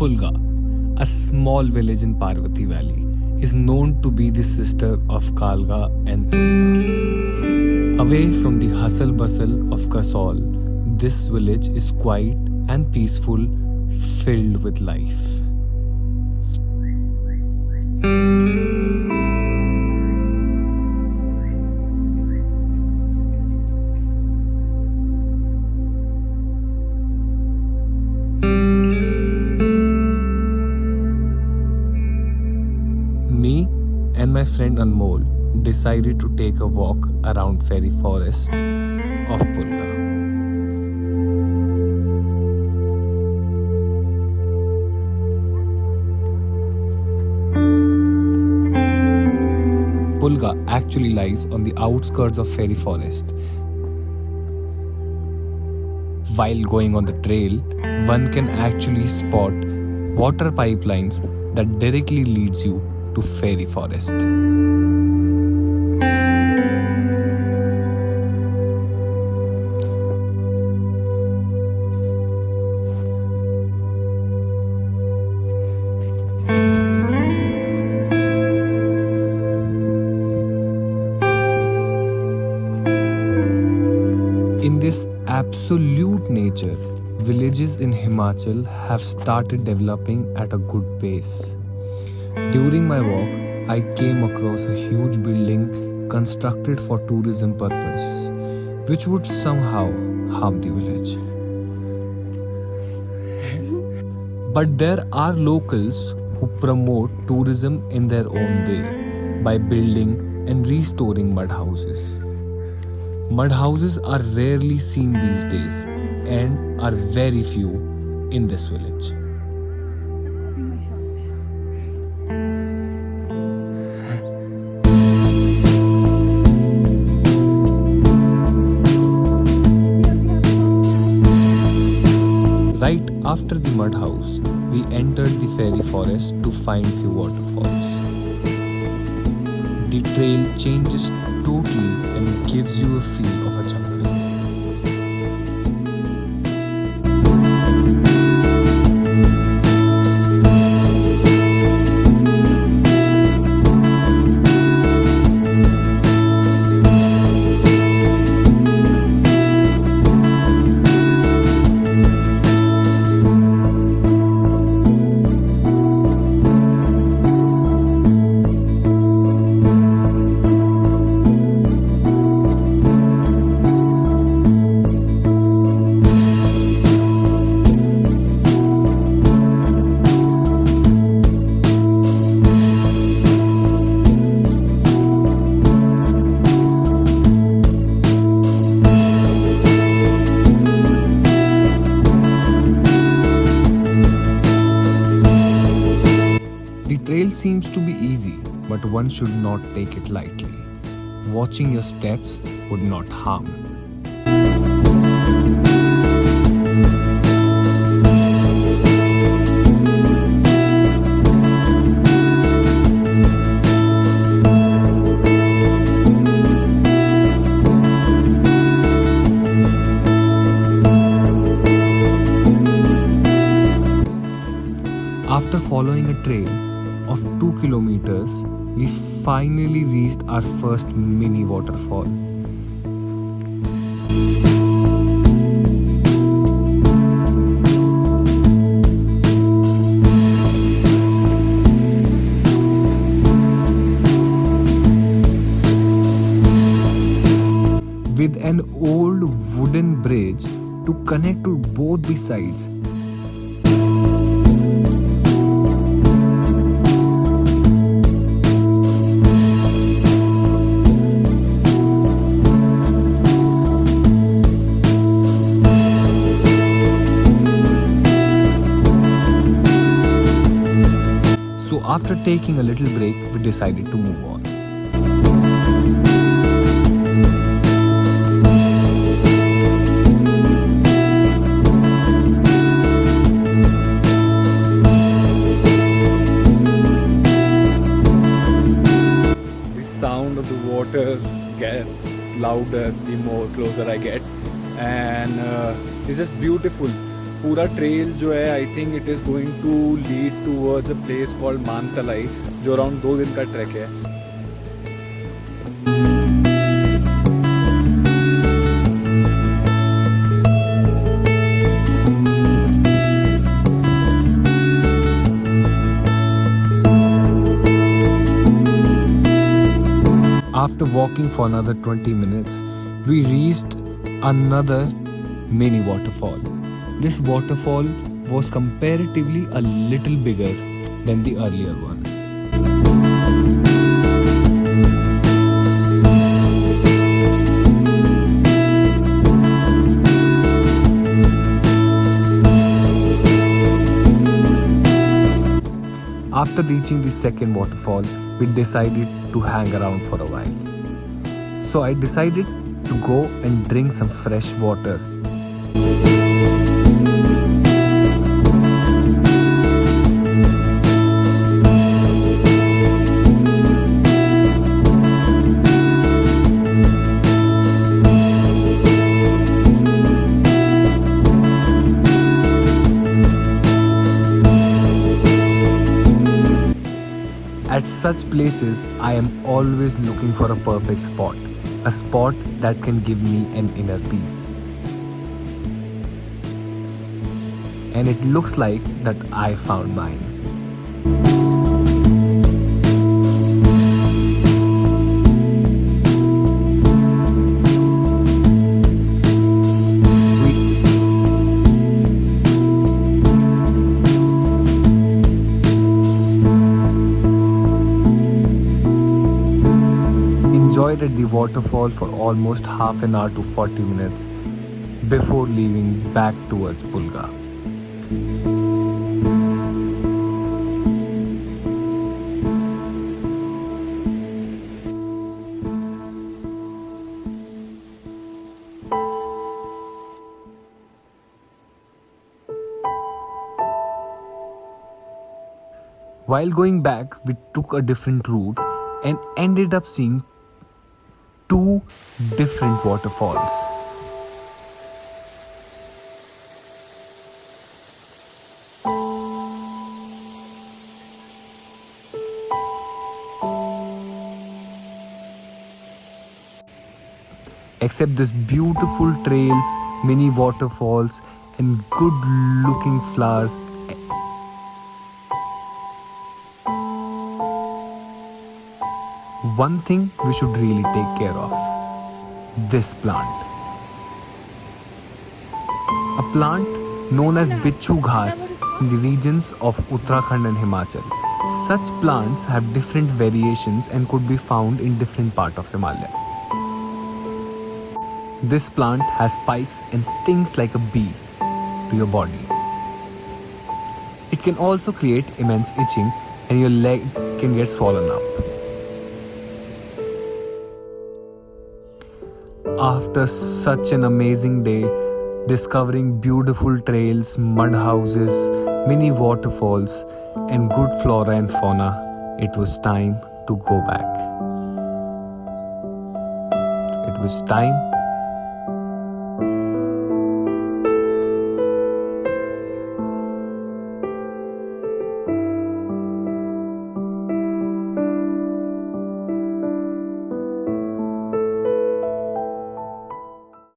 Pulga, a small village in Parvati Valley, is known to be the sister of Kalga and Tulga. Away from the hustle bustle of Kasol, this village is quiet and peaceful, filled with life. Me and my friend Anmol decided to take a walk around Fairy Forest of Pulga. Pulga actually lies on the outskirts of Fairy Forest. While going on the trail, one can actually spot water pipelines that directly leads you to Fairy Forest. In this absolute nature, villages in Himachal have started developing at a good pace. During my walk, I came across a huge building constructed for tourism purpose, which would somehow harm the village. But there are locals who promote tourism in their own way by building and restoring mud houses. Mud houses are rarely seen these days and are very few in this village. Right after the mud house, we entered the Fairy Forest to find few waterfalls. The trail changes totally and gives you a feel of a jungle. The trail seems to be easy, but one should not take it lightly. Watching your steps would not harm. After following a trail of 2 kilometers, we finally reached our first mini waterfall. With an old wooden bridge to connect to both the sides, so after taking a little break, we decided to move on. The sound of the water gets louder the more closer I get, and it's just beautiful. पूरा trail जो है I think it is going to lead towards a place called Mantalai, जो around 2 दिन का track है। After walking for another 20 minutes, we reached another mini waterfall. This waterfall was comparatively a little bigger than the earlier one. After reaching the second waterfall, we decided to hang around for a while. So I decided to go and drink some fresh water. At such places, I am always looking for a perfect spot, a spot that can give me an inner peace. And it looks like that I found mine. Enjoyed at the waterfall for almost half an hour to 40 minutes before leaving back towards Pulga. While going back, we took a different route and ended up seeing two different waterfalls. Except these beautiful trails, mini waterfalls, and good looking flowers. One thing we should really take care of: this plant. A plant known as bichu ghas in the regions of Uttarakhand and Himachal. Such plants have different variations and could be found in different parts of Himalaya. This plant has spikes and stings like a bee to your body. It can also create immense itching and your leg can get swollen up. After such an amazing day, discovering beautiful trails, mud houses, mini waterfalls, and good flora and fauna, it was time to go back. It was time